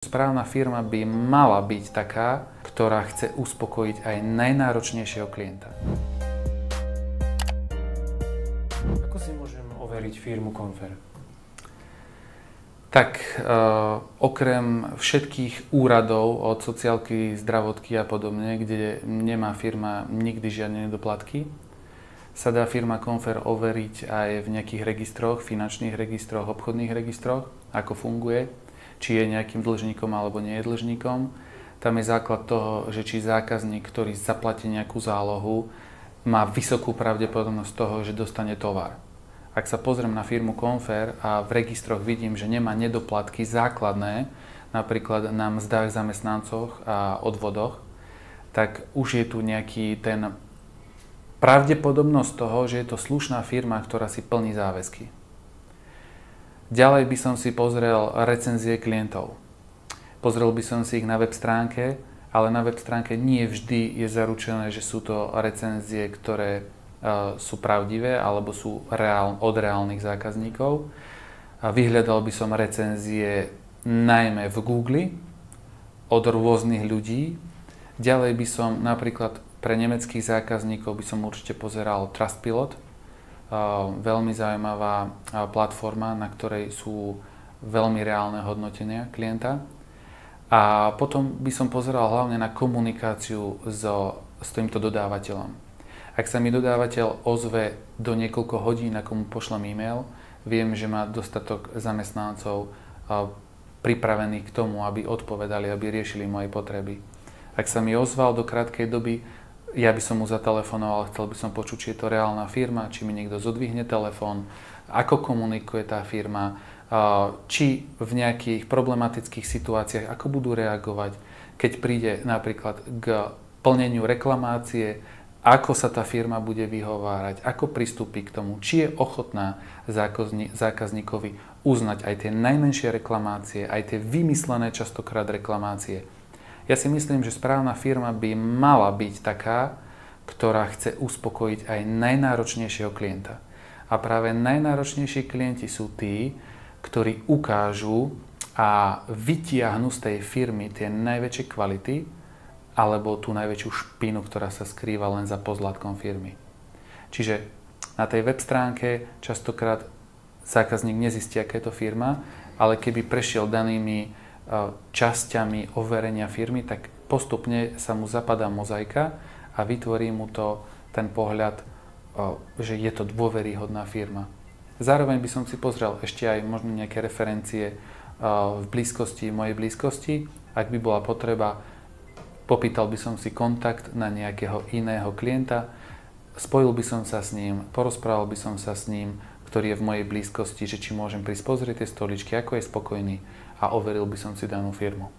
Správna firma by mala byť taká, ktorá chce uspokojiť aj najnáročnejšieho klienta. Ako si môžem overiť firmu Konfer? Tak, okrem všetkých úradov od sociálky, zdravotky a podobne, kde nemá firma nikdy žiadne nedoplatky, sa dá firma Konfer overiť aj v nejakých registroch, finančných registroch, obchodných registroch, ako funguje, či je nejakým dlžníkom alebo nie je dlžníkom. Tam je základ toho, že či zákazník, ktorý zaplatí nejakú zálohu, má vysokú pravdepodobnosť toho, že dostane tovar. Ak sa pozriem na firmu Konfer a v registroch vidím, že nemá nedoplatky základné, napríklad na mzdách zamestnancoch a odvodoch, tak už je tu nejaký ten pravdepodobnosť toho, že je to slušná firma, ktorá si plní záväzky. Ďalej by som si pozrel recenzie klientov. Pozrel by som si ich na web stránke, ale na web stránke nie vždy je zaručené, že sú to recenzie, ktoré sú pravdivé alebo sú od reálnych zákazníkov. Vyhľadal by som recenzie najmä v Google od rôznych ľudí. Ďalej by som napríklad pre nemeckých zákazníkov by som určite pozeral Trustpilot. Veľmi zaujímavá platforma, na ktorej sú veľmi reálne hodnotenia klienta. A potom by som pozeral hlavne na komunikáciu s týmto dodávateľom. Ak sa mi dodávateľ ozve do niekoľko hodín, ako mu pošlem e-mail, viem, že má dostatok zamestnancov pripravených k tomu, aby odpovedali, aby riešili moje potreby. Ak sa mi ozval do krátkej doby, ja by som mu zatelefonoval, chcel by som počuť, či je to reálna firma, či mi niekto zodvihne telefón, ako komunikuje tá firma, či v nejakých problematických situáciách, ako budú reagovať, keď príde napríklad k plneniu reklamácie, ako sa tá firma bude vyhovárať, ako pristúpi k tomu, či je ochotná zákazníkovi uznať aj tie najmenšie reklamácie, aj tie vymyslené častokrát reklamácie. Ja si myslím, že správna firma by mala byť taká, ktorá chce uspokojiť aj najnáročnejšieho klienta. A práve najnáročnejší klienti sú tí, ktorí ukážu a vytiahnu z tej firmy tie najväčšie kvality alebo tú najväčšiu špinu, ktorá sa skrýva len za pozlátkom firmy. Čiže na tej web stránke častokrát zákazník nezistí, aká je to firma, ale keby prešiel danými časťami overenia firmy, tak postupne sa mu zapadá mozaika a vytvorí mu to ten pohľad, že je to dôveryhodná firma. Zároveň by som si pozrel ešte aj možno nejaké referencie v blízkosti, mojej blízkosti. Ak by bola potreba, popýtal by som si kontakt na nejakého iného klienta, spojil by som sa s ním, porozprával by som sa s ním, ktorý je v mojej blízkosti, že či môžem prísť pozrieť tie stoličky, ako je spokojný, a overil by som si danú firmu.